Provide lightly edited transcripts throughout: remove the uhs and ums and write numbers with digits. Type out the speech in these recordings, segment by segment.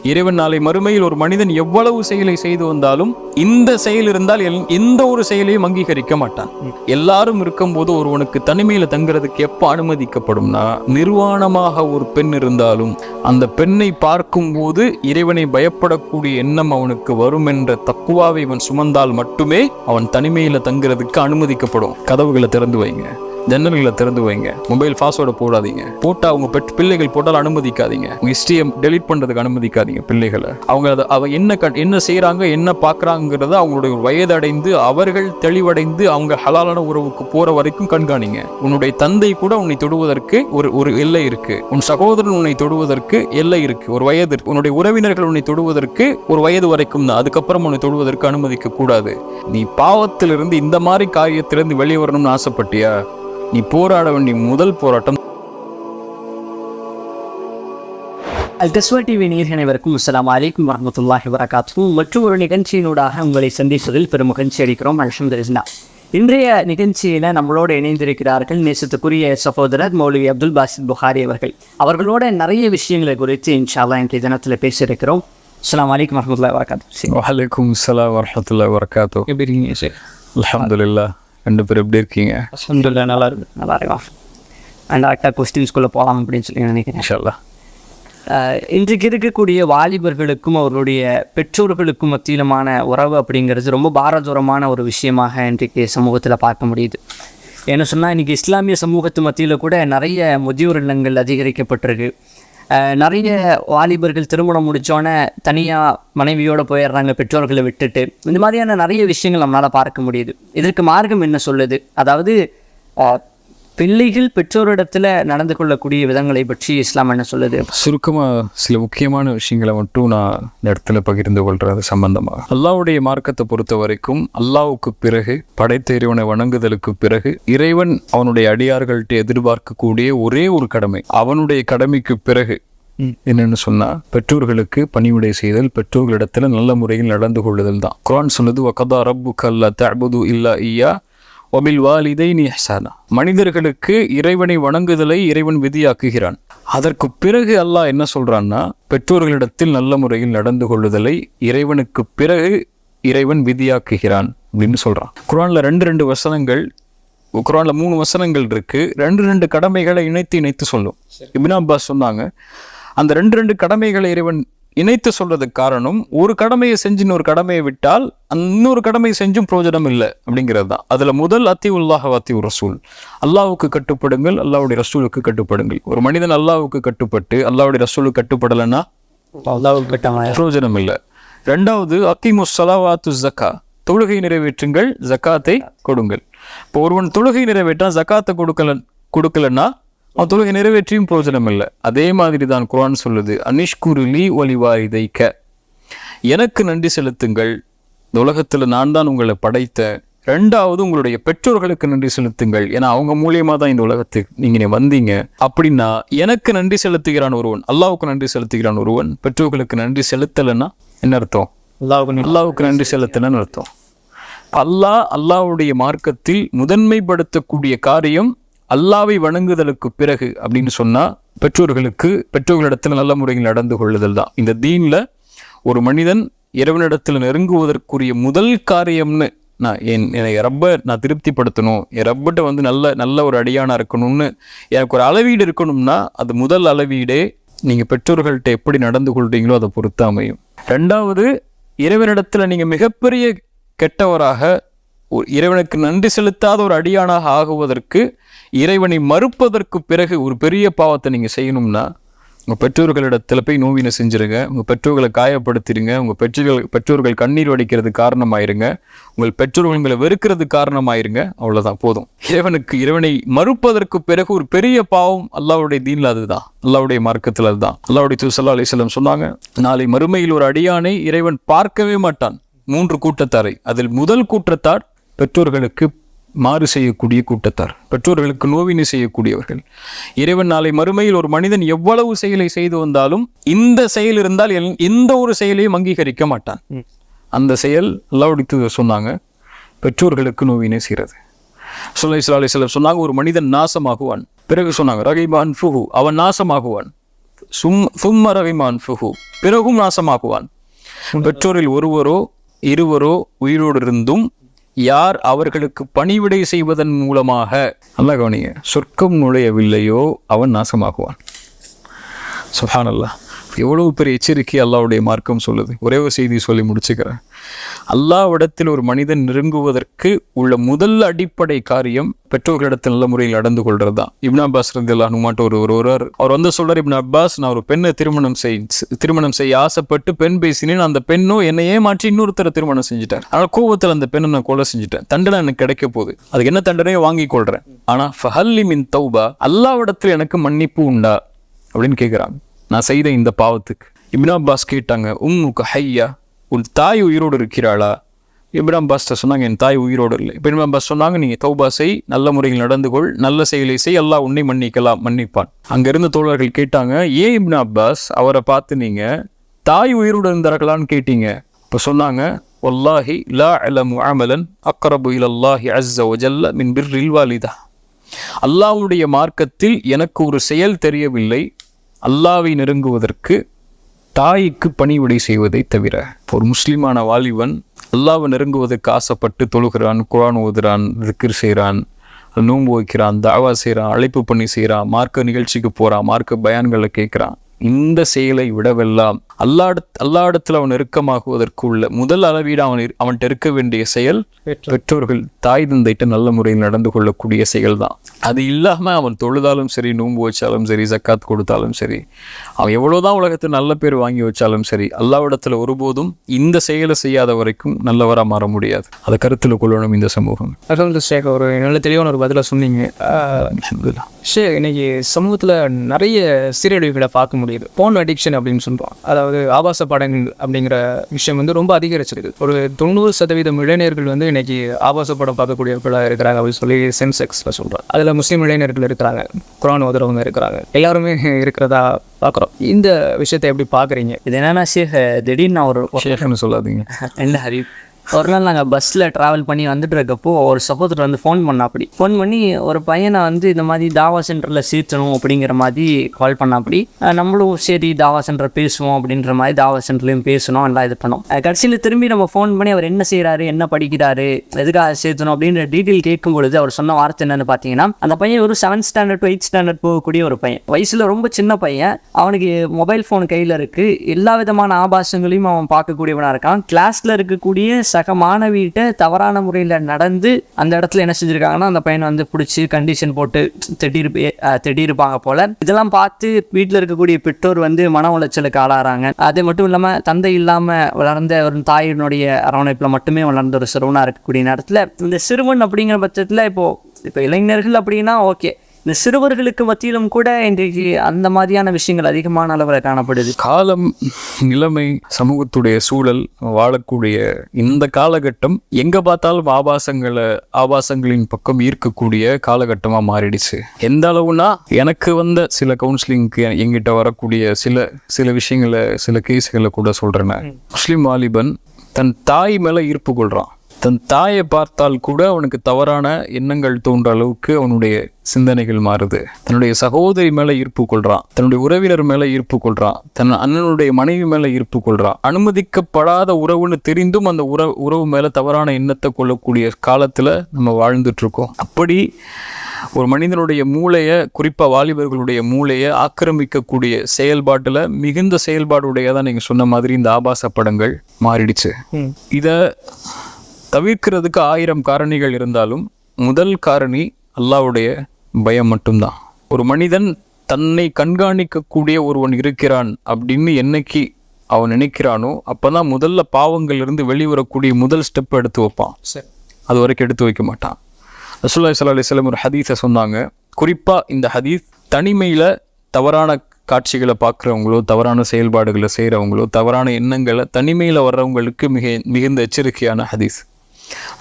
இறைவன் நாளை மறுமையில் ஒரு மனிதன் எவ்வளவு செயலை செய்து வந்தாலும் இந்த செயல் இருந்தால் எந்த ஒரு செயலையும் அங்கீகரிக்க மாட்டான். எல்லாரும் இருக்கும்போது ஒருவனுக்கு தனிமையில தங்குறதுக்கு எப்ப அனுமதிக்கப்படும்னா, நிர்வாணமாக ஒரு பெண் இருந்தாலும் அந்த பெண்ணை பார்க்கும் போது இறைவனை பயப்படக்கூடிய எண்ணம் அவனுக்கு வரும் என்ற தக்குவாவை இவன் சுமந்தால் மட்டுமே அவன் தனிமையில தங்குறதுக்கு அனுமதிக்கப்படும். கதவுகளை திறந்து வைங்க, ஜன்னல்களை திறந்து வைங்க, மொபைல் பாஸ்வேர்டை போடாதீங்க, போட்டா அவங்க பிள்ளைகள் போட்டால் அனுமதிக்காதீங்க, உங்க ஹிஸ்டரியை டெலீட் பண்றதுக்கு அனுமதிக்காதீங்க பிள்ளைகளை. அவங்க என்ன செய்யறாங்க, என்ன பாக்குறாங்கிறத அவங்களுடைய வயது அடைந்து அவர்கள் தெளிவடைந்து அவங்க ஹலாலான உறவுக்கு போற வரைக்கும் கண்காணிங்க. உன்னுடைய தந்தை கூட உன்னை தொடுவதற்கு ஒரு எல்லை இருக்கு, உன் சகோதரன் உன்னை தொடுவதற்கு எல்லை இருக்கு, ஒரு வயது. உன்னுடைய உறவினர்கள் உன்னை தொடுவதற்கு ஒரு வயது வரைக்கும் தான், அதுக்கப்புறம் உன்னை தொடுவதற்கு அனுமதிக்க கூடாது. நீ பாவத்திலிருந்து இந்த மாதிரி காரியத்திலிருந்து வெளியே வரணும்னு ஆசைப்பட்டியா, நீ போராட வேண்டிய முதல் போராட்டம். அல்கஸ்வா டிவி நேயர்கள் அனைவருக்கும் அஸ்ஸலாமு அலைக்கும் வரஹ்மத்துல்லாஹி வபரகாத்துஹு. மற்றும் ஒரு நிகழ்ச்சியினூடாக உங்களை சந்திப்பதில் பெரும் மகிழ்ச்சி அளிக்கிறோம். அல்ஹம்துலில்லாஹ். இன்றைய நிகழ்ச்சியில நம்மளோட இணைந்திருக்கிறார்கள் நேசத்துக்குரிய சகோதரர் மௌலவி அப்துல் பாசித் புகாரி அவர்கள். அவர்களோட நிறைய விஷயங்களை குறித்து இன்ஷா அல்லாஹ் இன்றைய தினத்தில் பேச இருக்கிறோம். அஸ்ஸலாமு அலைக்கும் வரஹ்மத்துல்லாஹி வபரகாத்துஹு. வஅலைக்கும் ஸலாம் வரஹ்மத்துல்லாஹி வபரகாத்துஹு. எப்படி இருக்கீங்க சார்? அல்ஹம்துலில்லாஹ். ரெண்டு பேரும் எப்படி இருக்கீங்க? அல்ஹம்துலில்லாஹ், நல்லா இருக்கும். அடுத்த கொஸ்டின்ஸ்குள்ளே போகலாம் அப்படின்னு சொல்லி நினைக்கிறேன் இன்ஷா அல்லாஹ். இன்றைக்கு இருக்கக்கூடிய வாலிபர்களுக்கும் அவர்களுடைய பெற்றோர்களுக்கும் மத்தியிலுமான உறவு அப்படிங்கிறது ரொம்ப பாரதூரமான ஒரு விஷயமாக இன்றைக்கு சமூகத்தில் பார்க்க முடியுது. என்ன சொன்னால், இன்றைக்கி இஸ்லாமிய சமூகத்து மத்தியில் கூட நிறைய முதியோர் இல்லங்கள் அதிகரிக்கப்பட்டிருக்கு. நிறைய வாலிபர்கள் திருமணம் முடித்தோன்னே தனியாக மனைவியோடு போயிடுறாங்க, பெற்றோர்களை விட்டுட்டு. இந்த மாதிரியான நிறைய விஷயங்கள் நம்மளால் பார்க்க முடியுது. இதற்கு மார்க்கம் என்ன சொல்லுது? அதாவது பிள்ளைகள் பெற்றோரிடத்தில் நடந்து கொள்ளக்கூடிய விதங்களை பற்றி இஸ்லாம் என்ன சொல்லுது? சுருக்கமாக சில முக்கியமான விஷயங்களை மட்டும் நான் இந்த இடத்துல பகிர்ந்து கொள்றது சம்பந்தமாக. அல்லாஹ்வுடைய மார்க்கத்தை பொறுத்த வரைக்கும் அல்லாஹ்வுக்கு பிறகு, படைத்த இறைவனை வணங்குதலுக்கு பிறகு, இறைவன் அவனுடைய அடியார்கள்ட்ட எதிர்பார்க்கக்கூடிய ஒரே ஒரு கடமை, அவனுடைய கடமைக்கு பிறகு என்னன்னு சொன்னா பெற்றோர்களுக்கு பணிவிடை செய்தல், பெற்றோர்களிடத்துல நல்ல முறையில் நடந்து கொள்ளுதல் தான். குர்ஆன் சொல்லுது, வகதா ரப்புக அல்லா தஅபுது இல்லா இய்யா வபில் வாலிதைனி இஹ்சானா. மனிதர்களுக்கு இறைவனை வணங்குதலை இறைவன் விதியாக்குகிறான். அதற்கு பிறகு அல்லாஹ் என்ன சொல்றான்னா, பெற்றோர்களிடத்தில் நல்ல முறையில் நடந்து கொள்ளுதலை இறைவனுக்கு பிறகு இறைவன் விதியாக்குகிறான் அப்படின்னு சொல்றான். குர்ஆன்ல ரெண்டு வசனங்கள், குர்ஆன்ல 3 வசனங்கள் இருக்கு. ரெண்டு கடமைகளை இணைத்து சொல்லும். இப்னு அப்பாஸ் சொன்னாங்க, அந்த ரெண்டு கடமைகளை இறைவன் இணைத்து சொல்றதுக்கு காரணம், ஒரு கடமையை செஞ்சு இன்னொரு கடமையை விட்டால் இன்னொரு கடமையை செஞ்சும் பிரயோஜனம் இல்லை அப்படிங்கிறது தான். அதுல முதல் அத்தியுல்லாஹ் வத்தியுர் ரசூல், அல்லாஹ்வுக்கு கட்டுப்படுங்கள், அல்லாஹ்வுடைய ரசூலுக்கு கட்டுப்படுங்கள். ஒரு மனிதன் அல்லாஹ்வுக்கு கட்டுப்பட்டு அல்லாஹ்வுடைய ரசூலுக்கு கட்டுப்படலைன்னா பிரயோஜனம் இல்லை. ரெண்டாவது அக்கீமுஸ் ஸலாவாத்து ஸக்கா, தொழுகை நிறைவேற்றுங்கள், ஜக்காத்தை கொடுங்கள். இப்போ ஒருவன் தொழுகை நிறைவேற்றா ஜக்காத்தை கொடுக்கலன்னா அவன் தொழுகை நிறைவேற்றியும் பிரயோஜனம் இல்லை. அதே மாதிரி தான் குர்ஆன் சொல்லுது, அனிஷ்குருலி ஒலிவாரிதைக்க, எனக்கு நன்றி செலுத்துங்கள், இந்த உலகத்தில் நான் தான் உங்களை படைத்தேன். ரெண்டாவது உங்களுடைய பெற்றோர்களுக்கு நன்றி செலுத்துங்கள், ஏன்னா அவங்க மூலியமா தான் இந்த உலகத்துக்கு நீங்க வந்தீங்க. அப்படின்னா எனக்கு நன்றி செலுத்துகிறான் ஒருவன், அல்லாஹ்வுக்கு நன்றி செலுத்துகிறான் ஒருவன், பெற்றோர்களுக்கு நன்றி செலுத்தலைன்னா என்ன அர்த்தம்? அல்லாஹ்வுக்கு நன்றி செலுத்தலன்னு அர்த்தம். அல்லாஹ்வுடைய மார்க்கத்தில் முதன்மைப்படுத்தக்கூடிய காரியம் அல்லாஹ்வை வணங்குதலுக்கு பிறகு அப்படின்னு சொன்னா பெற்றோர்களிடத்துல நல்ல முறையில் நடந்து கொள்ளுதல் தான். இந்த தீன்ல ஒரு மனிதன் இறைவனிடத்தில் நெருங்குவதற்குரிய முதல் காரியம்னு என்னை ரப்ப நான் திருப்திப்படுத்தணும், என் ரப்பிட்ட நல்ல ஒரு அடியானா இருக்கணும்னு எனக்கு ஒரு அளவீடு இருக்கணும்னா, அது முதல் அளவீடே நீங்க பெற்றோர்கள்ட்ட எப்படி நடந்து கொள்றீங்களோ அதை பொறுத்து அமையும். ரெண்டாவது, இறைவனிடத்துல நீங்க மிகப்பெரிய கெட்டவராக, இறைவனுக்கு நன்றி செலுத்தாத ஒரு அடியானாக ஆகுவதற்கு, இறைவனை மறுப்பதற்கு பிறகு ஒரு பெரிய பாவத்தை நீங்க செய்யணும்னா, உங்க பெற்றோர்களிடத்துல போய் நோவினை செஞ்சிருங்க, உங்க பெற்றோர்களை காயப்படுத்திடுங்க, உங்க பெற்றோர்கள் கண்ணீர் வடிக்கிறது காரணமாயிருங்க, உங்கள் பெற்றோர்கள் உங்களை வெறுக்கிறது காரணமாயிருங்க, அவ்வளவுதான் போதும். இறைவனை மறுப்பதற்கு பிறகு ஒரு பெரிய பாவம் அல்லாஹ்வுடைய தீன்ல அதுதான், அல்லாஹ்வுடைய மார்க்கத்தில் அதுதான். அல்லாஹ்வுடைய தூதர் ஸல்லல்லாஹு அலைஹி வஸல்லம் சொன்னாங்க, நாளை மறுமையில் ஒரு அடியானை இறைவன் பார்க்கவே மாட்டான், 3 கூட்டத்தாரை. அதில் முதல் கூட்டத்தார் பெற்றோர்களுக்கு மாறு செய்யக்கூடிய கூட்டத்தார், பெற்றோர்களுக்கு நோவினை செய்யக்கூடியவர்கள். இறைவன் நாளை மறுமையில் ஒரு மனிதன் எவ்வளவு செயலை செய்து வந்தாலும் இந்த செயல் இருந்தால் எந்த ஒரு செயலையும் அங்கீகரிக்க மாட்டான். அந்த செயல் அல்லாஹ்வுடைய தூதர் சொன்னாங்க, பெற்றோர்களுக்கு நோவினை செய்கிறது. ஸல்லல்லாஹு அலைஹி வஸல்லம் சொன்னாங்க, ஒரு மனிதன் நாசமாகுவான். பிறகு சொன்னாங்க, ரகிப அன்ஃபுஹு, அவன் நாசமாகுவான். சும்ம ரகிம அன்ஃபுஹு, பிறகும் நாசமாக்குவான். பெற்றோரில் ஒருவரோ இருவரோ உயிரோடு இருந்தும் யார் அவர்களுக்கு பணிவிடை செய்வதன் மூலமாக நல்லா கவனிங்க சொர்க்கம் நுழையவில்லையோ அவன் நாசமாகுவான். சுப்ஹானல்லாஹ், எவ்வளவு பெரிய எச்சரிக்கை அல்லாஹ்வுடைய மார்க்கம் சொல்லுது. ஒரே ஒரு செய்தி சொல்லி முடிச்சுக்கிறேன். அல்லாஹ்விடத்தில் ஒரு மனிதன் நெருங்குவதற்கு உள்ள முதல் அடிப்படை காரியம் பெற்றோர்களிடத்தில் நல்ல முறையில் நடந்து கொள்றது தான். இப்னு அப்பாஸ் ரலியல்லாஹு அன்ஹு ஒருவர் அவர் வந்து சொல்றார், இப்னு அப்பாஸ், நான் ஒரு பெண்ணை திருமணம் செய்ய ஆசைப்பட்டு பெண் பேசினேன். அந்த பெண்ணும் என்னை ஏமாற்றி இன்னொருத்தரை திருமணம் செஞ்சுட்டார். ஆனால் கோபத்தில் அந்த பெண்ணை நான் கொலை செஞ்சுட்டேன். தண்டனை எனக்கு கிடைக்க போகுது. அதுக்கு என்ன தண்டனையோ வாங்கி கொள்றேன். ஆனா ஃபஹல்லி மின் தௌபா, அல்லாஹ்விடத்தில் எனக்கு மன்னிப்பு உண்டா அப்படின்னு கேட்குறாங்க, நான் செய்த இந்த பாவத்துக்கு. இப்னு அப்பாஸ் கேட்டாங்க, உம்முக ஹய்யா, உன் தாய் உயிரோடு இருக்கிறாளா? இப்னு அப்பாஸ் சொன்னாங்க, என் தாய் உயிரோடு இல்லை. இப்னு அப்பாஸ் சொன்னாங்க, நீங்க தௌபா செய், நல்ல முறையில் நடந்து கொள், நல்ல செயலை செய், அல்லாஹ் உன்னை மன்னிப்பான். அங்கிருந்து தோழர்கள் கேட்டாங்க, ஏன் இப்னு அப்பாஸ் அவரை பார்த்து நீங்க தாய் உயிரோடு இருந்தார்களான்னு கேட்டீங்க? இப்போ சொன்னாங்க, வல்லாஹி லா அலமு அமலன் அக்ரபு இலல்லாஹி அஸ்ஸ வஜல்ல மின் பிர்ரில் வாலிதா. அல்லாஹ்வுடைய மார்க்கத்தில் எனக்கு ஒரு செயல் தெரியவில்லை அல்லாஹ்வை நெருங்குவதற்கு தாய்க்கு பணிவிடை செய்வதை தவிர. ஒரு முஸ்லிமான வாலிபன் அல்லாஹ்வை நெருங்குவதற்கு ஆசைப்பட்டு தொழுகிறான், குர்ஆன் ஓதுறான், திக்ர் செய்கிறான், நோன்பு வைக்கிறான், தாவா செய்கிறான், அழைப்பு பண்ணி செய்கிறான், மார்க்க நிகழ்ச்சிக்கு போகிறான், மார்க்க பயான்களை கேட்குறான். இந்த செயலை விடவெல்லாம் அல்லாஹ்விடத்தில் அவன் நெருக்கமாகுவதற்கு உள்ள முதல் அளவீடு அவன்கிட்ட இருக்க வேண்டிய செயல் பெற்றோர்கள், தாய் தந்தைட்ட நல்ல முறையில் நடந்து கொள்ளக்கூடிய செயல் தான். அது இல்லாம அவன் தொழுதாலும் சரி, நோன்பு வச்சாலும் சரி, ஜக்காத் கொடுத்தாலும் சரி, அவன் எவ்வளவுதான் உலகத்தில் நல்ல பேர் வாங்கி வச்சாலும் சரி, அல்லாஹ்விடத்தில் ஒருபோதும் இந்த செயலை செய்யாத வரைக்கும் நல்லவரா மாற முடியாது. அதை கருத்தில் கொள்ளணும் இந்த சமூகம். ஒரு நல்ல தெளிவான ஒரு பதில சொன்னீங்க. இன்னைக்கு சமூகத்துல நிறைய சீரழிவுகளை பார்க்க முடியுது. போன் அடிக்ஷன் அப்படின்னு சொல்றோம். அதாவது ஆபாச படங்கள் அப்படிங்கிற விஷயம் வந்து ரொம்ப அதிகரிச்சிருக்கு. ஒரு 90% இளைஞர்கள் வந்து இன்னைக்கு ஆபாச படம் பார்க்கக்கூடியவர்களாக இருக்கிறாங்க அப்படின்னு சொல்லி சென்செக்ஸ்ல சொல்றோம். அதுல முஸ்லீம் இளைஞர்கள் இருக்கிறாங்க, குர்ஆன் ஓதுறவங்க இருக்கிறாங்க, எல்லாருமே இருக்கிறதா பார்க்குறோம். இந்த விஷயத்தை எப்படி பார்க்குறீங்க? இது என்னன்னா ஷேக், திடீர்னு நான் ஷேக்னு சொல்லாதீங்க, என்ன ஹரீப், ஒரு நாள் நாங்கள் பஸ்ஸில் ட்ராவல் பண்ணி வந்துட்டு இருக்கப்போ ஒரு சகோதரர் வந்து ஃபோன் பண்ணி ஒரு பையனை வந்து இந்த மாதிரி தாவா சென்டரில் சேர்த்தணும் அப்படிங்கிற மாதிரி கால் பண்ணாப்படி. நம்மளும் சரி தாவா சென்டர் பேசுவோம் அப்படின்ற மாதிரி தாவா சென்டர்லையும் பேசணும், எல்லாம் இது பண்ணோம். கடைசியில் திரும்பி நம்ம ஃபோன் பண்ணி அவர் என்ன செய்கிறாரு, என்ன படிக்கிறாரு, எதுக்காக சேர்த்தணும் அப்படின்ற டீட்டெயில் கேட்கும் பொழுது அவர் சொன்ன வார்த்தை என்னென்னு பார்த்தீங்கன்னா, அந்த பையன் ஒரு 7th standard to 8th standard போகக்கூடிய ஒரு பையன், வயசில் ரொம்ப சின்ன பையன், அவனுக்கு மொபைல் ஃபோன் கையில் இருக்குது, எல்லா விதமான ஆபாசங்களையும் அவன் பார்க்கக்கூடியவனாக இருக்கான். கிளாஸில் இருக்கக்கூடிய சக மாணவிகிட்ட தவறான முறையில் நடந்து அந்த இடத்துல என்ன செஞ்சுருக்காங்கன்னா, அந்த பையனை வந்து பிடிச்சி கண்டிஷன் போட்டு திட்டிருப்பாங்க போல. இதெல்லாம் பார்த்து வீட்டில் இருக்கக்கூடிய பெற்றோர் வந்து மன உளைச்சலுக்கு ஆளாகிறாங்க. அது மட்டும் இல்லாமல் தந்தை இல்லாமல் வளர்ந்த ஒரு தாயினுடைய அரவணைப்பில் மட்டுமே வளர்ந்த ஒரு சிறுவனாக இருக்கக்கூடிய நேரத்தில் இந்த சிறுவன் அப்படிங்கிற பட்சத்தில் இப்போ இளைஞர்கள் அப்படின்னா ஓகே, இந்த சிறுவர்களுக்கு மத்தியிலும் கூட இன்றைக்கு அந்த மாதிரியான விஷயங்கள் அதிகமான அளவில் காணப்படுது. காலம், நிலைமை, சமூகத்துடைய சூழல், வாழக்கூடிய இந்த காலகட்டம் எங்க பார்த்தாலும் ஆபாசங்களின் பக்கம் ஈர்க்கக்கூடிய காலகட்டமா மாறிடுச்சு. எந்த அளவுனா, எனக்கு வந்த சில கவுன்சிலிங்க்கு எங்கிட்ட வரக்கூடிய சில விஷயங்களை, சில கேஸுகளை கூட சொல்றேன். முஸ்லிம் வாலிபன் தன் தாய் மேல ஈர்ப்பு கொள்றான். தன் தாயை பார்த்தால் கூட அவனுக்கு தவறான எண்ணங்கள் தோன்ற அளவுக்கு அவனுடைய சிந்தனைகள் மாறுது. தன்னுடைய சகோதரி மேல ஈர்ப்பு கொள்றான், தன்னுடைய உறவினர் மேல ஈர்ப்பு கொள்றான், தன் அண்ணனுடைய மனைவி மேல ஈர்ப்பு கொள்றான். அனுமதிக்கப்படாத உறவுன்னு தெரிந்தும் அந்த உறவு மேல தவறான எண்ணத்தை கொள்ளக்கூடிய காலத்துல நம்ம வாழ்ந்துட்டு இருக்கோம். அப்படி ஒரு மனிதனுடைய மூளையை, குறிப்பா வாலிபர்களுடைய மூளையை ஆக்கிரமிக்கக்கூடிய செயல்பாட்டுல மிகுந்த செயல்பாடுடையதான் நீங்க சொன்ன மாதிரி இந்த ஆபாச படங்கள் மாறிடுச்சு. இத தவிர்க்கிறதுக்கு 1000 காரணிகள் இருந்தாலும் முதல் காரணி அல்லாஹ்வுடைய பயம் மட்டும்தான். ஒரு மனிதன் தன்னை கண்காணிக்கக்கூடிய ஒருவன் இருக்கிறான் அப்படின்னு என்னைக்கு அவன் நினைக்கிறானோ அப்பதான் முதல்ல பாவங்கள் இருந்து வெளிவரக்கூடிய முதல் ஸ்டெப் எடுத்து வைப்பான். அது வரைக்கும் எடுத்து வைக்க மாட்டான். ரசூலுல்லாஹி ஸல்லல்லாஹு அலைஹி வஸல்லம் ஒரு ஹதீஸை சொன்னாங்க. குறிப்பா இந்த ஹதீஸ் தனிமையில தவறான காட்சிகளை பார்க்குறவங்களோ, தவறான செயல்பாடுகளை செய்கிறவங்களோ, தவறான எண்ணங்களை தனிமையில் வர்றவங்களுக்கு மிகுந்த எச்சரிக்கையான ஹதீஸ்.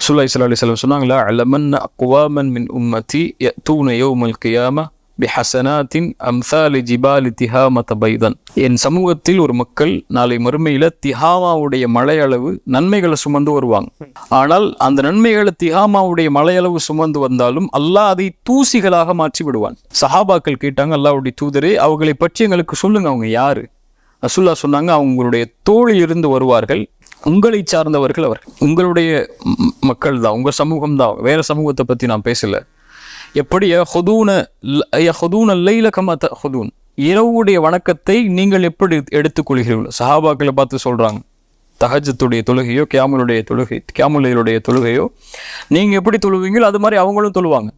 ரசூலுல்லாஹி ஸல்லல்லாஹு அலைஹி வஸல்லம் சொன்னாங்களா, அலமன்ன அக்வாமன் மின் உம்மத்தி யஅதூன யௌமல் கியாம பிஹசனாத்தின் அம்சாலி ஜிபாலி திஹாமத பைதன். என் சமூகத்தில் ஒரு மக்கள் நாளை மறுமையில திஹாமாவுடைய மலையளவு நன்மைகளை சுமந்து வருவாங்க. ஆனால் அந்த நன்மைகளை திஹாமாவுடைய மலையளவு சுமந்து வந்தாலும் அல்லாஹ் அதை தூசிகளாக மாற்றி விடுவான். சஹாபாக்கள் கேட்டாங்க, அல்லாஹ்வுடைய தூதரே, அவர்களை பற்றி எங்களுக்கு சொல்லுங்க, அவங்க யாரு? ரசூலுல்லாஹ் சொன்னாங்க, அவங்களுடைய தோளில் இருந்து வருவார்கள், உங்களை சார்ந்தவர்கள் அவர்கள், உங்களுடைய மக்கள் தான், உங்க சமூகம் தான், வேற சமூகத்தை பத்தி நான் பேசல. எப்படி இரவுடைய வணக்கத்தை நீங்கள் எப்படி எடுத்துக்கொள்கிறீர்கள்? சஹாபாக்களை பார்த்து சொல்றாங்க, தஹஜ்ஜுடைய தொழுகையோ கியாமுல்லைலுடைய தொழுகையோ நீங்க எப்படி தொழுவீங்களோ அது மாதிரி அவங்களும் தொழுவாங்க.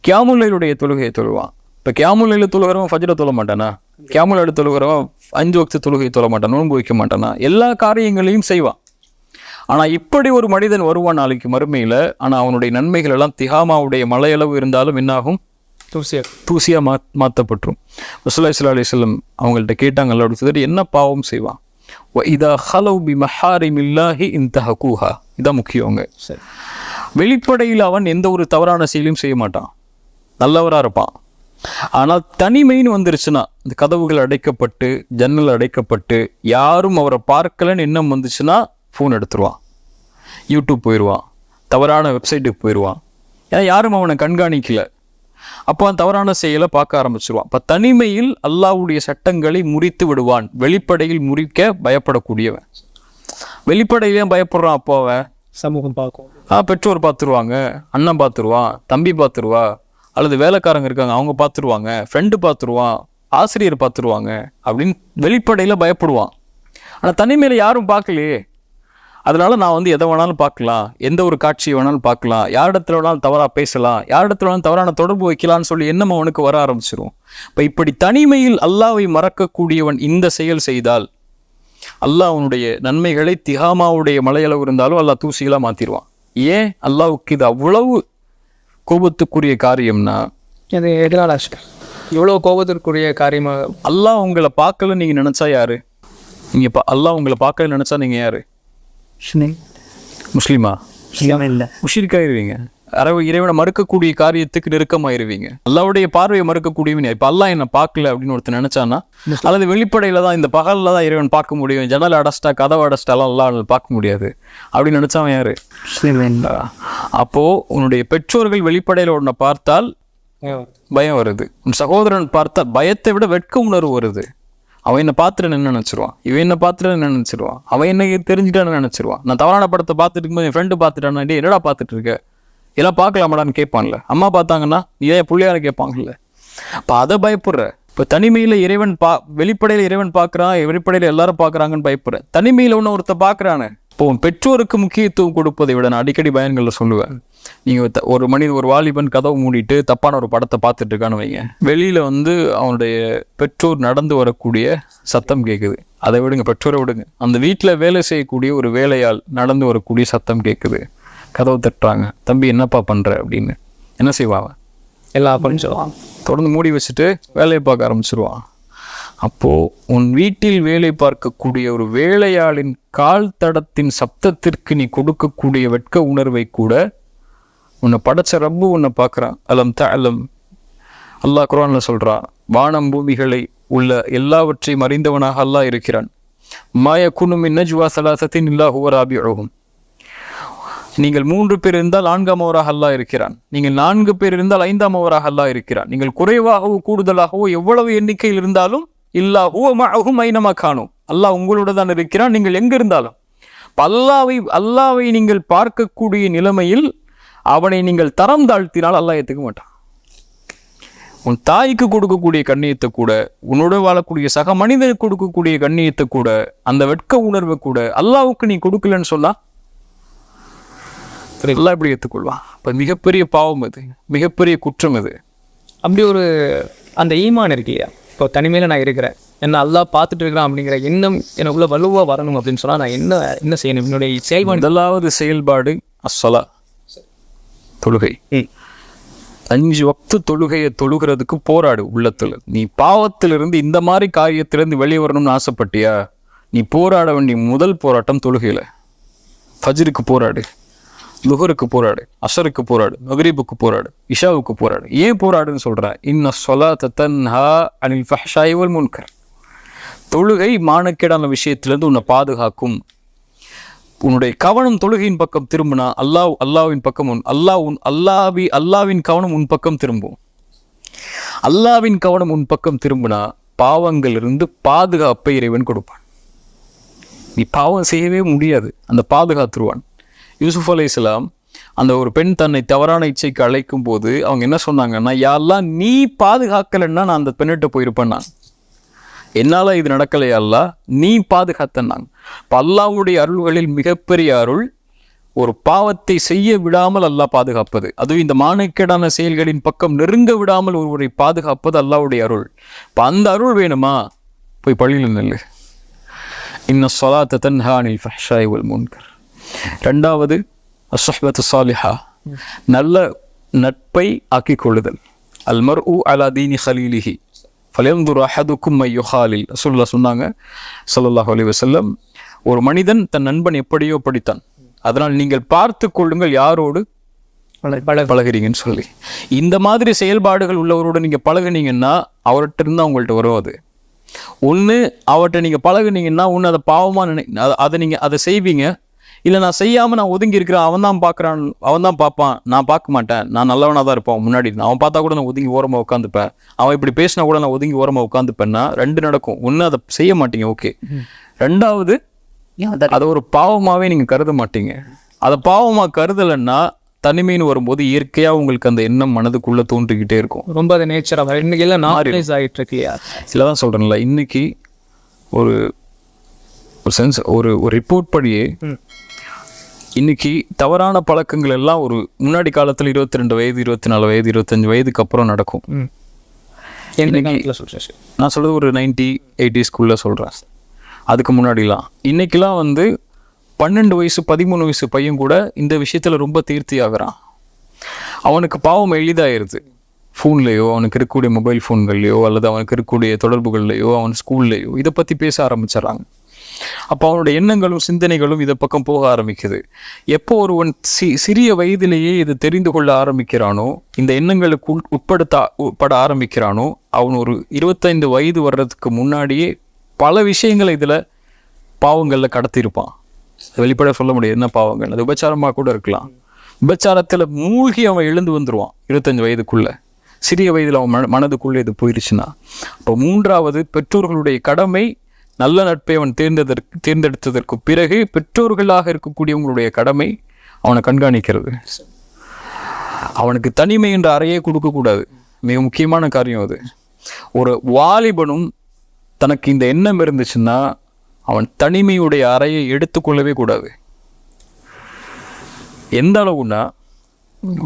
கியாமுல்லைலுடைய தொழுகையை தொழுவான். இப்போ கியாமுல்லைல தொழுகிறவன் ஃபஜ்ர தொழ மாட்டானா? கியாமுல்லைல தொழுகிறவன் 5 வக்து தொழுகை தொழ மாட்டான், நோன்பு வைக்க மாட்டானா? எல்லா காரியங்களையும் செய்வான். ஆனால் இப்படி ஒரு மனிதன் வருவான் நாளைக்கு மறுமையில். ஆனால் அவனுடைய நன்மைகள் எல்லாம் திஹாமாவுடைய மலையளவு இருந்தாலும் என்னாகும்? தூசியாக மாற்றப்பட்டுரும். ரசூலுல்லாஹி ஸல்லல்லாஹு அலைஹி வஸல்லம் அவங்கள்ட்ட கேட்டாங்க, அல்லாஹ்வுடைய தூதரே, என்ன பாவம் செய்வான்? இதா ஹலவ் பி மஹாரிமில்லாஹி இன்தஹகூஹா. இதான் முக்கியங்க. வெளிப்படையில் அவன் எந்த ஒரு தவறான செயலையும் செய்ய மாட்டான், நல்லவராக இருப்பான். ஆனால் தனிமைன்னு வந்துருச்சுன்னா, இந்த கதவுகள் அடைக்கப்பட்டு ஜன்னல் அடைக்கப்பட்டு யாரும் அவரை பார்க்கலன்னு எண்ணம் வந்துச்சுன்னா ஃபோன் எடுத்துருவான், யூடியூப் போயிடுவான், தவறான வெப்சைட்டுக்கு போயிடுவான். ஏன்னா யாரும் அவனை கண்காணிக்கல. அப்போ அவன் தவறான செயலை பார்க்க ஆரம்பிச்சிருவான். இப்போ தனிமையில் அல்லாஹ்வுடைய சட்டங்களை முறித்து விடுவான். வெளிப்படையில் முறிக்க பயப்படக்கூடியவன். வெளிப்படையிலேயே பயப்படுறான். அப்போ அவன் சமூகம் பார்க்கும், பெற்றோர் பார்த்துருவாங்க, அண்ணன் பார்த்துருவான், தம்பி பார்த்துருவா, அல்லது வேலைக்காரங்க இருக்காங்க அவங்க பார்த்துருவாங்க, ஃப்ரெண்டு பார்த்துருவான், ஆசிரியர் பார்த்துருவாங்க அப்படின்னு வெளிப்படையில் பயப்படுவான். ஆனால் தனிமையில் யாரும் பார்க்கலையே, அதனால நான் எதை வேணாலும் பார்க்கலாம், எந்த ஒரு காட்சியை வேணாலும் பார்க்கலாம், யாரிடத்துல வேணாலும் தவறாக பேசலாம், யாரிடத்துல வேணாலும் தவறான தொடர்பு வைக்கலான்னு சொல்லி எண்ணம் அவனுக்கு வர ஆரம்பிச்சிடும். இப்போ இப்படி தனிமையில் அல்லாஹ்வை மறக்கக்கூடியவன் இந்த செயல் செய்தால் அல்லாஹ் அவனுடைய நன்மைகளை திஹாமாவுடைய மலையளவு இருந்தாலும் அல்லாஹ் தூசிகளாக மாற்றிடுவான். ஏன் அல்லாஹ்வுக்கு இது அவ்வளவு கோபத்துக்குரிய காரியம்னா, அது எதனால இவ்வளோ கோபத்திற்குரிய காரியமாக? அல்லாஹ் உங்களை பார்க்கல நீங்கள் நினச்சா யாரு? நீங்கள் அல்லாஹ் உங்களை பார்க்கல நினச்சா நீங்கள் யாரு? முஸ்லீமா? இல்லை, முஷ்ரிக்காயிருவீங்க. இறைவனை மறுக்கக்கூடிய காரியத்துக்கு நெருக்கமாயிருவீங்க. அல்லாஹ்வுடைய பார்வையை மறுக்கக்கூடியவன். இப்போ அல்லாஹ் என்னை பார்க்கல அப்படின்னு ஒருத்தர் நினைச்சானா, அல்லது வெளிப்படையில தான் இந்த பகலில் தான் இறைவன் பார்க்க முடியும், ஜன்னல் அடைச்சிட்டா கதவை அடைச்சிட்டாலாம் அல்லாஹ் பார்க்க முடியாது அப்படின்னு நினைச்சவன் யாரு? அப்போ உன்னுடைய பெற்றோர்கள் வெளிப்படையில் உன்னை பார்த்தால் பயம் வருது, உன் சகோதரன் பார்த்தால் பயத்தை விட வெட்க உணர்வு வருது. அவன் என்னை பார்த்துட்டு என்ன நினச்சிருவான், இவன் என்ன பார்த்துட்டு என்ன நினச்சிருவான், அவன் என்ன தெரிஞ்சுட்டான்னு நினச்சிருவான். நான் தவறான படத்தை பார்த்துட்டு இருக்கும்போது என் ஃப்ரெண்டு பார்த்துட்டானா, டே என்னடா பார்த்துட்டு இருக்க, எல்லாம் பார்க்கலாமாடான்னு கேட்பான்ல. அம்மா பார்த்தாங்கன்னா நீ ஏன் பிள்ளையார கேட்பாங்கல்ல. இப்போ அதை பயப்படுற. இப்போ தனிமையில் இறைவன் வெளிப்படையில் இறைவன் பார்க்குறான், வெளிப்படையில் எல்லாரும் பார்க்குறாங்கன்னு பயப்படுற. தனிமையில் ஒருத்த பார்க்குறானு. இப்போ பெற்றோருக்கு முக்கியத்துவம் கொடுப்பதை விட நான் அடிக்கடி பயன்களில் சொல்லுவேன், நீங்கள் ஒரு வாலிபன் கதவு மூடிட்டு தப்பான ஒரு படத்தை பார்த்துட்டு இருக்கான்னு வைங்க, வெளியில் அவனுடைய பெற்றோர் நடந்து வரக்கூடிய சத்தம் கேட்குது. அதை விடுங்க, பெற்றோரை விடுங்க, அந்த வீட்டில் வேலை செய்யக்கூடிய ஒரு வேலையால் நடந்து வரக்கூடிய சத்தம் கேட்குது. கதவு தட்டுறாங்க, தம்பி என்னப்பா பண்ணுற அப்படின்னு. என்ன செய்வான்? எல்லாம் பண்ணிடுவான். தொடர்ந்து மூடி வச்சுட்டு வேலையை பார்க்க ஆரம்பிச்சிருவான். அப்போது உன் வீட்டில் வேலை பார்க்கக்கூடிய ஒரு வேலையாளின் கால் தடத்தின் சப்தத்திற்கு நீ கொடுக்கக்கூடிய வெட்க உணர்வை கூட உன்னை படைச்ச ரப்பு உன்னை பார்க்குறான். அல்லாஹ் குர்ஆன்ல சொல்கிறான், வானம் பூமிகளை உள்ள எல்லாவற்றையும் அறிந்தவனாக அல்லாஹ் இருக்கிறான். மாயகுனு மின் நஜ்வா ஸலாஸத்தின் இல்லா ஹுவ ராபிஉஹும். நீங்கள் 3 பேர் இருந்தால் 4ஆமவராக அல்லாஹ் இருக்கிறான். நீங்கள் 4 பேர் இருந்தால் 5ஆமவராக அல்லாஹ் இருக்கிறான். நீங்கள் குறைவாகவோ கூடுதலாகவோ எவ்வளவு எண்ணிக்கையில் இருந்தாலும் இல்லா ஹுவ மஅஹும் ஐனமா கானூ. அல்லாஹ் உங்களோட தான் இருக்கிறான், நீங்கள் எங்கே இருந்தாலும். அல்லாஹ்வை நீங்கள் பார்க்கக்கூடிய நிலைமையில் அவனை நீங்கள் தரம் தாழ்த்தினால் அல்லாஹ் ஏற்றுக்க மாட்டான். உன் தாய்க்கு கொடுக்கக்கூடிய கண்ணியத்தை கூட, உன்னோட வாழக்கூடிய சக மனிதனுக்கு கொடுக்கக்கூடிய கண்ணியத்தை கூட, அந்த வெட்க உணர்வை கூட அல்லாஹ்வுக்கு நீ கொடுக்கலன்னு சொல்லா எல்லாம் எப்படி ஏற்றுக்கொள்வான்? இப்போ மிகப்பெரிய பாவம் அது, மிகப்பெரிய குற்றம் அது. அப்படி ஒரு அந்த ஈமான் இருக்கு இல்லையா, இப்போ தனிமையில் நான் இருக்கிறேன், என்ன அல்லாஹ் பார்த்துட்டு இருக்கிறான் அப்படிங்கிற எண்ணம் எனக்குள்ள வலுவாக வரணும் அப்படின்னு சொன்னால் நான் என்ன செய்யணும்? என்னுடைய செயல்பாடு, முதலாவது செயல்பாடு அஸ்ஸலா, தொழுகை. 5 வக்து தொழுகையை தொழுகிறதுக்கு போராடு உள்ளத்தில். நீ பாவத்திலிருந்து இந்த மாதிரி காரியத்திலிருந்து வெளியே வரணும்னு ஆசைப்பட்டியா, நீ போராட வேண்டிய முதல் போராட்டம் தொழுகையில். ஃபஜ்ருக்கு போராடு, லுஹருக்கு போராடு, அசருக்கு போராடு, மக்ரிபுக்கு போராடு, இஷாவுக்கு போராடு. ஏன் போராடுன்னு சொல்கிறேன்? இன்ன ஸலாத்த தன்ஹா அனில் ஃபஹ்ஷாஇ வல் முன்கர். தொழுகை மானக்கேடான விஷயத்திலிருந்து உன்னை பாதுகாக்கும். உன்னுடைய கவனம் தொழுகையின் பக்கம் திரும்பினா அல்லாவின் பக்கம் அல்லாவின் கவனம் உன் பக்கம் திரும்பும். அல்லாவின் கவனம் உன் பக்கம் திரும்பினா பாவங்களிலிருந்து பாதுகாப்பை இறைவன் கொடுப்பான். நீ பாவம் செய்யவே முடியாது, அந்த பாதுகாத்துருவான். யூசுப் அலைஹிஸ்ஸலாம் அந்த ஒரு பெண் தன்னை தவறான இச்சைக்கு அழைக்கும் போது அவங்க என்ன சொன்னாங்கன்னா, யா அல்லாஹ் நீ பாதுகாக்கலைன்னா நான் அந்த பெண்ணிட்ட போயிருப்பேன், நான் என்னால் இது நடக்கலையா அல்லாஹ், நீ பாதுகாத்தன்னாங்க. இப்போ அல்லாஹ்வுடைய அருள்களில் மிகப்பெரிய அருள் ஒரு பாவத்தை செய்ய விடாமல் அல்லாஹ் பாதுகாப்பது. அதுவும் இந்த மானக்கேடான செயல்களின் பக்கம் நெருங்க விடாமல் ஒருவரை பாதுகாப்பது அல்லாஹ்வுடைய அருள். இப்போ அந்த அருள் வேணுமா? போய் பள்ளியில் நெல்லு. இன்ன ஸலாத்த தன்ஹா அனில் ஃபஹ்ஷாஇ வல் முன்கர். ரெண்டாவது அஸ்ஸஹ்பத்து ஸாலிஹா, நல்ல நட்பை ஆக்கிக் கொள்ளுதல். அல் மர்உ அலா தீனி ஹலீலிஹி ஃபல்யன்துர் அஹதுக்கும் மை யுஹாலில். ரசூலுல்லாஹ் சொன்னாங்க ஸல்லல்லாஹு அலைஹி வஸல்லம், ஒரு மனிதன் தன் நண்பன் எப்படியோ படித்தான், அதனால் நீங்கள் பார்த்து கொள்ளுங்கள் யாரோடு பழகிறீங்கன்னு சொல்லி. இந்த மாதிரி செயல்பாடுகள் உள்ளவரோட நீங்கள் பழகுனீங்கன்னா அவர்கிட்ட இருந்து அவங்கள்ட்ட வரும். அது ஒன்று அவர்கிட்ட நீங்கள் பழகுனீங்கன்னா ஒன்று அதை பாவமாக அதை செய்வீங்க. இல்லை நான் செய்யாமல் நான் ஒதுங்கி இருக்கிறேன், அவன் தான் பார்க்குறான், அவன் தான் பார்ப்பான், நான் பார்க்க மாட்டேன், நான் நல்லவனாக தான் இருப்பான் முன்னாடி, அவன் பார்த்தா கூட நான் ஒதுங்கி ஓரமாக உட்காந்துப்பேன், அவன் இப்படி பேசினா கூட நான் ஒதுங்கி ஓரமாக உட்காந்துப்பேன்னா ரெண்டு நடக்கும். ஒன்று அதை செய்ய மாட்டீங்க, ஓகே. ரெண்டாவது அதை ஒரு பாவமாகவே நீங்கள் கருத மாட்டீங்க. அதை பாவமாக கருதலைன்னா தனிமைன்னு வரும்போது இயற்கையாக உங்களுக்கு அந்த எண்ணம் மனதுக்குள்ளே தோன்றிக்கிட்டே இருக்கும். ரொம்ப அது நேச்சராக இன்னைக்கு எல்லாம் நார்மலைஸ் ஆகிட்டு இருக்கு. சில தான் சொல்கிறேன்ல, இன்னைக்கு ஒரு சென்ஸ் ஒரு ரிப்போர்ட் படியே இன்னைக்கு தவறான பழக்கங்கள் எல்லாம் ஒரு முன்னாடி காலத்தில் 22 வயது 24 வயது 25 வயதுக்கு அப்புறம் நடக்கும். நான் சொல்றது ஒரு 90-80s சொல்கிறேன். அதுக்கு முன்னாடிலாம் இன்னைக்கெல்லாம் 12 வயசு 13 வயசு பையன் கூட இந்த விஷயத்தில் ரொம்ப தீர்த்தி ஆகிறான். அவனுக்கு பாவம் எளிதாயிருது. ஃபோன்லேயோ, அவனுக்கு இருக்கக்கூடிய மொபைல் ஃபோன்கள்லையோ, அல்லது அவனுக்கு இருக்கக்கூடிய தொடர்புகள்லையோ, அவன் ஸ்கூல்லையோ இதை பற்றி பேச ஆரம்பிச்சிடறாங்க. அப்போ அவனுடைய எண்ணங்களும் சிந்தனைகளும் இதை பக்கம் போக ஆரம்பிக்குது. எப்போ ஒருவன் சிறிய வயதிலேயே இது தெரிந்து கொள்ள ஆரம்பிக்கிறானோ, இந்த எண்ணங்களுக்கு உட்பட ஆரம்பிக்கிறானோ, அவன் ஒரு 25 வயது வர்றதுக்கு முன்னாடியே பல விஷயங்களை இதில் பாவங்களில் கடத்தியிருப்பான். வெளிப்பட சொல்ல முடியாது என்ன பாவங்கள், அது உபச்சாரமாக கூட இருக்கலாம். உபச்சாரத்தில் மூழ்கி அவன் எழுந்து வந்துடுவான் 25 வயதுக்குள்ள. சிறிய வயதில் அவன் மனதுக்குள்ளே இது போயிடுச்சுன்னா. இப்போ மூன்றாவது, பெற்றோர்களுடைய கடமை நல்ல நட்பை அவன் தேர்ந்தெடுத்ததற்கு பிறகு பெற்றோர்களாக இருக்கக்கூடியவங்களுடைய கடமை அவனை கண்காணிக்கிறது. அவனுக்கு தனிமை என்ற அறையே கொடுக்கக்கூடாது. மிக முக்கியமான காரியம் அது. ஒரு வாலிபனும் தனக்கு இந்த எண்ணம் இருந்துச்சுன்னா அவன் தனிமையுடைய அறையை எடுத்துக்கொள்ளவே கூடாது. எந்த அளவுன்னா,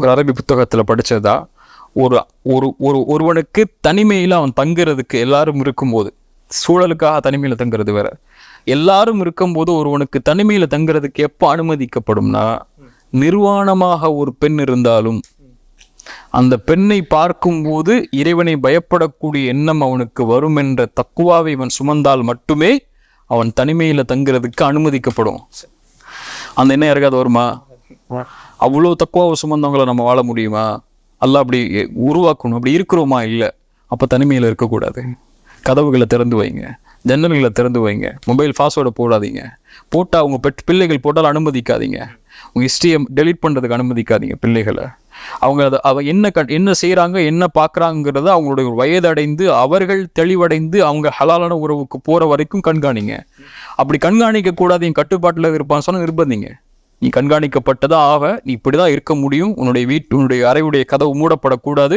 ஒரு அரபி புத்தகத்தில் படித்ததா, ஒருவனுக்கு தனிமையில் அவன் தங்குறதுக்கு எல்லாரும் இருக்கும்போது, சூழலுக்காக தனிமையில் தங்குறது வேற, எல்லாரும் இருக்கும்போது ஒருவனுக்கு தனிமையில் தங்குறதுக்கு எப்போ அனுமதிக்கப்படும்னா, நிர்வாணமாக ஒரு பெண் இருந்தாலும் அந்த பெண்ணை பார்க்கும்போது இறைவனை பயப்படக்கூடிய எண்ணம் அவனுக்கு வரும் என்ற தக்குவாவை இவன் சுமந்தால் மட்டுமே அவன் தனிமையில் தங்குறதுக்கு அனுமதிக்கப்படும். அந்த எண்ணம் யாருக்காவது வருமா? அவ்வளோ தக்குவாவை சுமந்தவங்களை நம்ம வாழ முடியுமா? அல்லாஹ் அப்படி உருவாக்கணும். அப்படி இருக்கிறோமா? இல்லை. அப்போ தனிமையில் இருக்கக்கூடாது. கதவுகளை திறந்து வைங்க, ஜன்னல்களை திறந்து வைங்க, மொபைல் பாஸ்வேர்டை போடாதீங்க, போட்டால் அவங்க பிள்ளைகள் போட்டால் அனுமதிக்காதீங்க, உங்கள் ஹிஸ்ட்ரியை டெலீட் பண்ணுறதுக்கு அனுமதிக்காதீங்க பிள்ளைகளை. அவங்க என்ன செய்கிறாங்க, என்ன பார்க்குறாங்கிறத அவங்களுடைய வயதடைந்து அவர்கள் தெளிவடைந்து அவங்க ஹலாலான உறவுக்கு போகிற வரைக்கும் கண்காணிங்க. அப்படி கண்காணிக்கக்கூடாது, என் கட்டுப்பாட்டில் இருப்பான்னு சொன்னால் நிர்பந்திங்க. நீ கண்காணிக்கப்பட்டதா ஆக, நீ இப்படி தான் இருக்க முடியும், உன்னுடைய அறையுடைய கதவு மூடப்படக்கூடாது,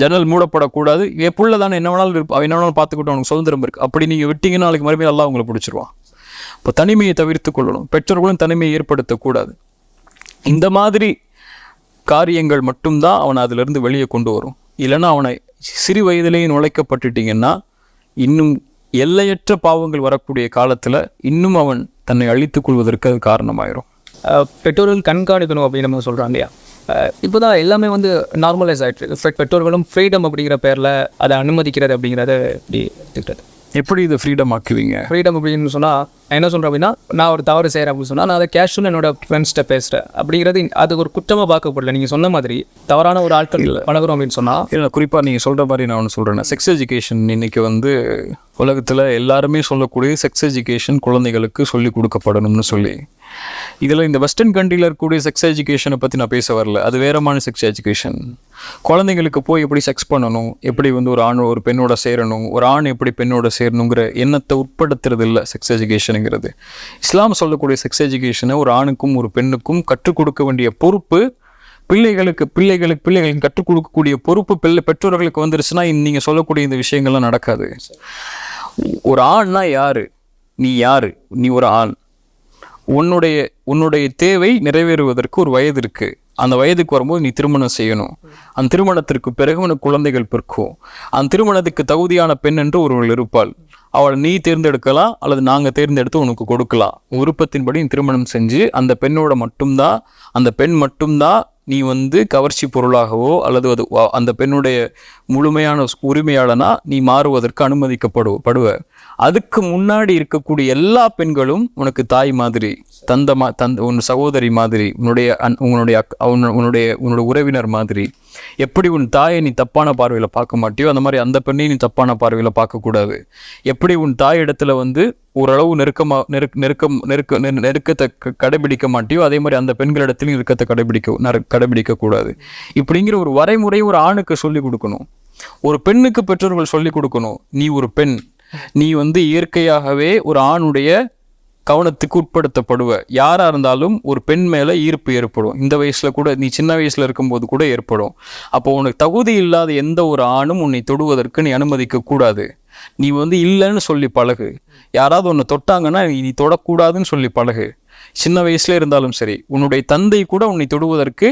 ஜன்னல் மூடப்படக்கூடாது, எப்புள்ள தானே என்ன வேணாலும் பார்த்துக்கிட்டு அவனுக்கு சுதந்திரம் இருக்குது. அப்படி நீங்கள் விட்டீங்கன்னா நாளைக்கு மறுபடியும் எல்லாம் அவங்களை பிடிச்சிருவான். இப்போ தனிமையை தவிர்த்து கொள்ளணும். பெற்றோர்களும் தனிமையை ஏற்படுத்தக்கூடாது. இந்த மாதிரி காரியங்கள் மட்டும்தான் அவனை அதிலிருந்து வெளியே கொண்டு வரும். இல்லைன்னா அவனை சிறு வயதிலேயே நுழைக்கப்பட்டுட்டீங்கன்னா இன்னும் எல்லையற்ற பாவங்கள் வரக்கூடிய காலத்தில் இன்னும் அவன் தன்னை அழித்துக் கொள்வதற்கு அது காரணமாயிரும். பெற்றோர்கள் கண்காணிக்கணும் அப்படின்னு நம்ம சொல்கிறோம் இல்லையா? இப்போ தான் எல்லாமே நார்மலைஸ் ஆகிட்டு. பெற்றோர்களும் ஃப்ரீடம் அப்படிங்கிற பேரில் அதை அனுமதிக்கிறது அப்படிங்கிறத எப்படி எடுத்துக்கிறது? எப்படி இதை ஃப்ரீடம் ஆக்குவீங்க? ஃப்ரீடம் அப்படின்னு சொன்னால் என்ன சொல்கிறேன் அப்படின்னா, நான் ஒரு தவறு செய்கிறேன் அப்படின்னு சொன்னால் நான் அதை கேஷுவல் என்னோட ஃப்ரெண்ட்ஸ்கிட்ட பேசுகிறேன் அப்படிங்கிறது அது ஒரு குற்றமாக பார்க்கப்படல. நீங்கள் சொன்ன மாதிரி தவறான ஒரு ஆட்கள் பழகுறோம் அப்படின்னு சொன்னால் இல்லை, குறிப்பாக நீங்கள் சொல்கிற மாதிரி நான் ஒன்று சொல்கிறேன். செக்ஸ் எஜுகேஷன் இன்றைக்கி வந்து உலகத்தில் எல்லாருமே சொல்லக்கூடிய செக்ஸ் எஜுகேஷன் குழந்தைகளுக்கு சொல்லிக் கொடுக்கப்படணும்னு சொல்லி, இதில் இந்த வெஸ்டர்ன் கண்ட்ரியில் இருக்கக்கூடிய செக்ஸ் எஜுகேஷனை பற்றி நான் பேச வரல. அது வேறமான செக்ஸ் எஜுகேஷன். குழந்தைங்களுக்கு போய் எப்படி செக்ஸ் பண்ணணும், எப்படி வந்து ஒரு ஆண் ஒரு பெண்ணோட சேரணும், ஒரு ஆண் எப்படி பெண்ணோட சேரணுங்கிற எண்ணத்தை உட்படுத்துறது இல்லை செக்ஸ் எஜுகேஷனுங்கிறது. இஸ்லாம் சொல்லக்கூடிய செக்ஸ் எஜுகேஷனை ஒரு ஆணுக்கும் ஒரு பெண்ணுக்கும் கற்றுக் கொடுக்க வேண்டிய பொறுப்பு பிள்ளைகளுக்கு கற்றுக் கொடுக்கக்கூடிய பொறுப்பு பெற்றோர்களுக்கு வந்துருச்சுன்னா நீங்கள் சொல்லக்கூடிய இந்த விஷயங்கள்லாம் நடக்காது. ஒரு ஆண்னா யாரு? நீ யாரு? நீ ஒரு ஆண். உன்னுடைய தேவை நிறைவேறுவதற்கு ஒரு வயது இருக்கு. அந்த வயதுக்கு வரும்போது நீ திருமணம் செய்யணும். அந்த திருமணத்திற்கு பிறகு உனக்கு குழந்தைகள் பிறக்கும். அந்த திருமணத்துக்கு தகுதியான பெண் என்று ஒருவள் இருப்பாள். அவளை நீ தேர்ந்தெடுக்கலாம் அல்லது நாங்கள் தேர்ந்தெடுத்து உனக்கு கொடுக்கலாம். விருப்பத்தின்படி திருமணம் செஞ்சு அந்த பெண் மட்டும்தான் நீ வந்து கவர்ச்சி பொருளாகவோ அல்லது அந்த பெண்ணுடைய முழுமையான உரிமையாளனா நீ மாறுவதற்கு அனுமதிக்கப்படுவ. அதுக்கு முன்னாடி இருக்கக்கூடிய எல்லா பெண்களும் உனக்கு தாய் மாதிரி, உன் சகோதரி மாதிரி, உன்னுடைய உறவினர் மாதிரி. எப்படி உன் தாயை நீ தப்பான பார்வையில் பார்க்க மாட்டியோ அந்த மாதிரி அந்த பெண்ணையும் நீ தப்பான பார்வையில் பார்க்கக்கூடாது. எப்படி உன் தாய் இடத்துல வந்து ஓரளவு நெருக்கத்தை கடைபிடிக்க மாட்டியோ அதே மாதிரி அந்த பெண்களிடத்திலும் நெருக்கத்தை கடைபிடிக்க கூடாது. இப்படிங்கிற ஒரு வரைமுறை ஒரு ஆணுக்கு சொல்லிக் கொடுக்கணும். ஒரு பெண்ணுக்கு பெற்றோர்கள் சொல்லிக் கொடுக்கணும். நீ ஒரு பெண், நீ வந்து இயற்கையாகவே ஒரு ஆணுடைய கவனத்துக்கு உட்படுத்தப்படுவ. யாரா இருந்தாலும் ஒரு பெண் மேல ஈர்ப்பு ஏற்படும். இந்த வயசுல கூட, நீ சின்ன வயசுல இருக்கும்போது கூட ஏற்படும். அப்போ உனக்கு தகுதி இல்லாத எந்த ஒரு ஆணும் உன்னை தொடுவதற்கு நீ அனுமதிக்க கூடாது. நீ வந்து இல்லைன்னு சொல்லி பழகு. யாராவது உன்னை தொட்டாங்கன்னா நீ தொடக்கூடாதுன்னு சொல்லி பழகு. சின்ன வயசுல இருந்தாலும் சரி. உன்னுடைய தந்தை கூட உன்னை தொடுவதற்கு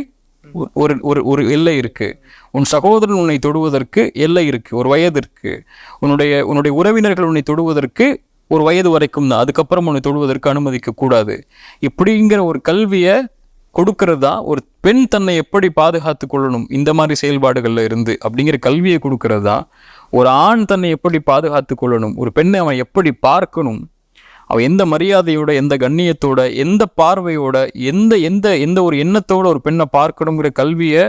ஒரு எல்லை இருக்கு. உன் சகோதரன் உன்னை தொடுவதற்கு எல்லை இருக்கு, ஒரு வயது இருக்கு. உன்னுடைய உறவினர்கள் உன்னை தொடுவதற்கு ஒரு வயது வரைக்கும் தான். அதுக்கப்புறம் உன்னை தொடுவதற்கு அனுமதிக்க கூடாது. இப்படிங்கிற ஒரு கல்வியை கொடுக்கறது தான் ஒரு பெண் தன்னை எப்படி பாதுகாத்து கொள்ளணும் இந்த மாதிரி செயல்பாடுகள்ல இருந்து அப்படிங்கிற கல்வியை கொடுக்கறது தான் ஒரு ஆண் தன்னை எப்படி பாதுகாத்து கொள்ளணும், ஒரு பெண்ணை அவன் எப்படி பார்க்கணும், அவன் எந்த மரியாதையோட, எந்த கண்ணியத்தோட, எந்த பார்வையோட, எந்த ஒரு எண்ணத்தோட ஒரு பெண்ணை பார்க்கணுங்கிற கல்வியை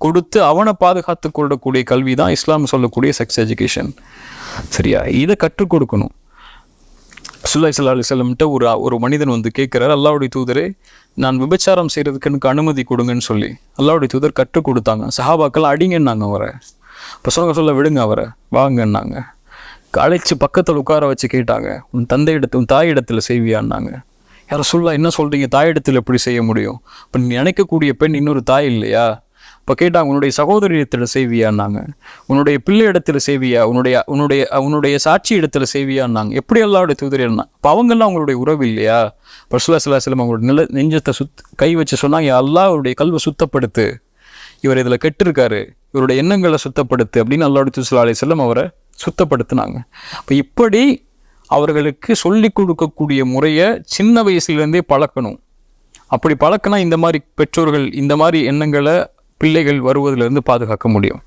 கொடுத்து அவனை பாதுகாத்து கொள்ளக்கூடிய கல்வி தான் இஸ்லாம் சொல்லக்கூடிய செக்ஸ் எஜுகேஷன். சரியா? இதை கற்றுக் கொடுக்கணும். ரசூலுல்லாஹி ஸல்லல்லாஹு அலைஹி வஸல்லம் ஒரு மனிதன் வந்து கேட்கிறார், அல்லாஹ்வுடைய தூதரே, நான் விபச்சாரம் செய்யறதுக்கு எனக்கு அனுமதி கொடுங்கன்னு சொல்லி அல்லாஹ்வுடைய தூதர் கற்றுக் கொடுத்தாங்க. சஹாபாக்கள் அடிங்கன்னாங்க அவரை. இப்போ சொல்ல விடுங்க அவரை, வாங்கன்னாங்க. அழைச்சி பக்கத்தில் உட்கார வச்சு கேட்டாங்க, உன் தாயிடத்துல செய்வியான்னாங்க. யாரை சொல்ல என்ன சொல்றீங்க, தாயிடத்தில் எப்படி செய்ய முடியும்? இப்போ நீ நினைக்கக்கூடிய பெண் இன்னொரு தாய் இல்லையா? இப்போ கேட்டாங்க, உன்னுடைய சகோதரி இடத்துல செய்வியான்னாங்க, உன்னுடைய பிள்ளை இடத்துல செய்வியா, உன்னுடைய சாட்சி இடத்துல செய்வியான்னாங்க. எப்படி அல்லாஹ்வுடைய தூதர் என்ன? இப்போ அவங்கெல்லாம் அவங்களுடைய உறவு இல்லையா? ரசூலுல்லாஹி ஸல்லல்லாஹு அலைஹி வஸல்லம் அவங்களுடைய நெஞ்சத்தை கை வச்சு சொன்னாங்க, அல்லாஹ்வுடைய கல்வை சுத்தப்படுத்து, இவர் இதில் கெட்டிருக்காரு, இவருடைய எண்ணங்களை சுத்தப்படுத்து அப்படின்னு அல்லாஹ்வுடைய தூதர் ஸல்லல்லாஹு அலைஹி வஸல்லம் அவரை சுத்தப்படுத்தினாங்க. இப்போ இப்படி அவர்களுக்கு சொல்லிக் கொடுக்கக்கூடிய முறையை சின்ன வயசுலேருந்தே பழக்கணும். அப்படி பழக்கினா இந்த மாதிரி பெற்றோர்கள் இந்த மாதிரி எண்ணங்களை பிள்ளைகள் வருவதிலிருந்து பாதுகாக்க முடியும்.